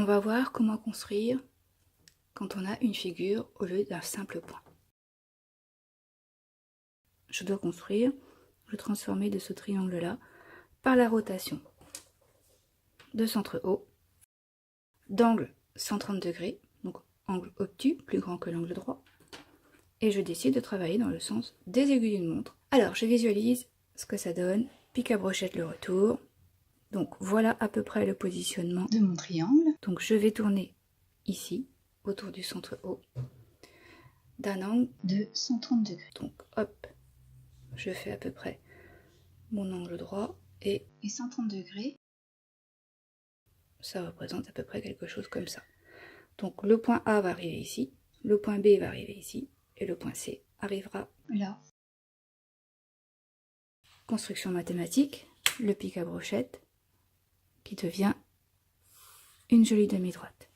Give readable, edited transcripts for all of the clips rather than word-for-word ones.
va voir comment construire quand on a une figure au lieu d'un simple point. Je dois construire le transformé de ce triangle-là par la rotation de centre haut, d'angle 130 degrés, donc angle obtus, plus grand que l'angle droit, et je décide de travailler dans le sens des aiguilles d'une montre. Alors je visualise ce que ça donne, pique à brochette le retour, donc voilà à peu près le positionnement de mon triangle. Donc je vais tourner ici, autour du centre haut, d'un angle de 130 degrés. Donc hop, je fais à peu près mon angle droit et 130 degrés, ça représente à peu près quelque chose comme ça. Donc le point A va arriver ici, le point B va arriver ici, et le point C arrivera là. Construction mathématique, le pic à brochette qui devient une jolie demi-droite.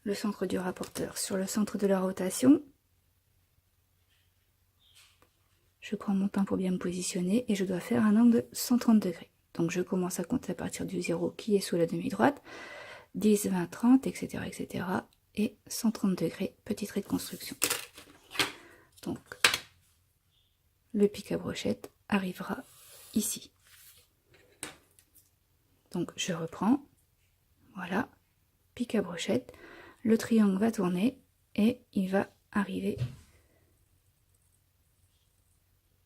Le centre du rapporteur sur le centre de la rotation. Je prends mon temps pour bien me positionner et je dois faire un angle de 130 degrés. Donc je commence à compter à partir du 0 qui est sous la demi-droite, 10, 20, 30, etc., etc. et 130 degrés, petit trait de construction. Donc le pic à brochette arrivera ici. Donc je reprends, voilà, pic à brochette, le triangle va tourner et il va arriver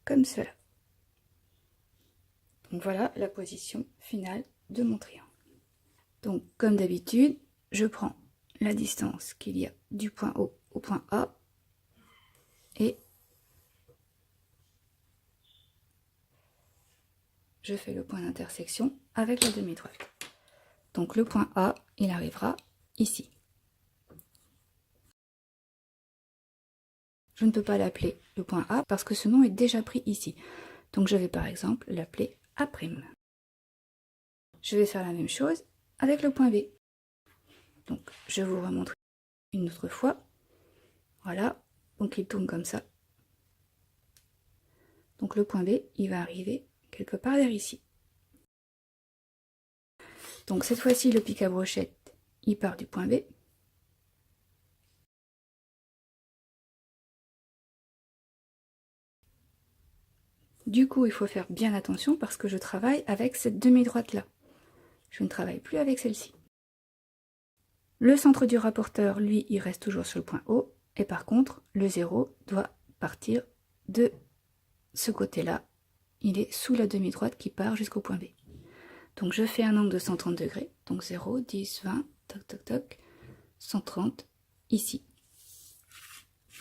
comme cela. Donc voilà la position finale de mon triangle. Donc comme d'habitude, je prends la distance qu'il y a du point O au point A et je fais le point d'intersection avec la demi-droite. Donc le point A, il arrivera ici. Je ne peux pas l'appeler le point A parce que ce nom est déjà pris ici. Donc je vais par exemple l'appeler A'. Je vais faire la même chose avec le point B. Donc je vous remontre une autre fois. Voilà, donc il tourne comme ça. Donc le point B, il va arriver quelque part vers ici. Donc cette fois-ci, le pic à brochette, il part du point B. Du coup, il faut faire bien attention parce que je travaille avec cette demi-droite-là. Je ne travaille plus avec celle-ci. Le centre du rapporteur, lui, il reste toujours sur le point O. Et par contre, le 0 doit partir de ce côté-là. Il est sous la demi-droite qui part jusqu'au point B. Donc je fais un angle de 130 degrés. Donc 0, 10, 20, toc, toc, toc, 130, ici.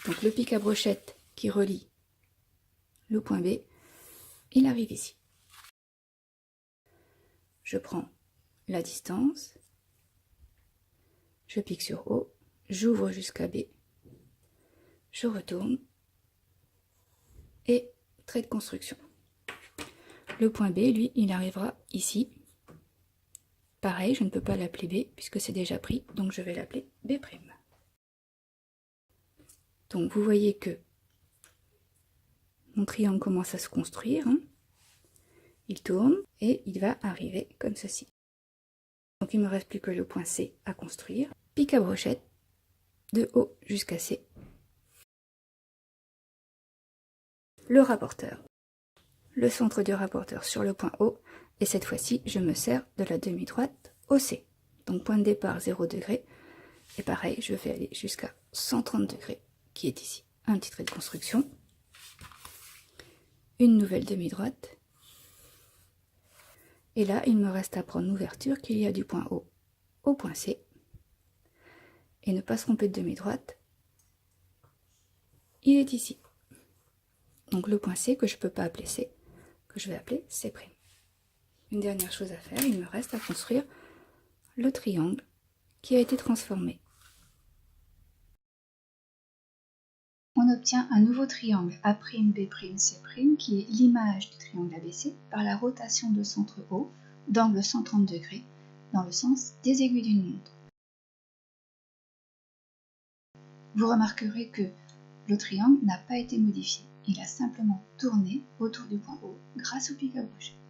Donc le pic à brochette qui relie le point B, il arrive ici. Je prends la distance, je pique sur O, j'ouvre jusqu'à B, je retourne et trait de construction. Le point B, lui, il arrivera ici. Pareil, je ne peux pas l'appeler B puisque c'est déjà pris, donc je vais l'appeler B'. Donc vous voyez que mon triangle commence à se construire. Il tourne et il va arriver comme ceci. Donc il ne me reste plus que le point C à construire. Pic à brochette de O jusqu'à C. Le rapporteur. Le centre du rapporteur sur le point O. Et cette fois-ci, je me sers de la demi-droite OC. Donc point de départ 0 degré. Et pareil, je vais aller jusqu'à 130 degrés, qui est ici. Un petit trait de construction. Une nouvelle demi-droite. Et là, il me reste à prendre l'ouverture qu'il y a du point O au point C. Et ne pas se tromper de demi-droite. Il est ici. Donc le point C que je ne peux pas appeler C, que je vais appeler C'. Une dernière chose à faire, il me reste à construire le triangle qui a été transformé. On obtient un nouveau triangle A'B', C', qui est l'image du triangle ABC par la rotation de centre O d'angle 130 degrés dans le sens des aiguilles d'une montre. Vous remarquerez que le triangle n'a pas été modifié, il a simplement tourné autour du point O grâce au pic à brochette.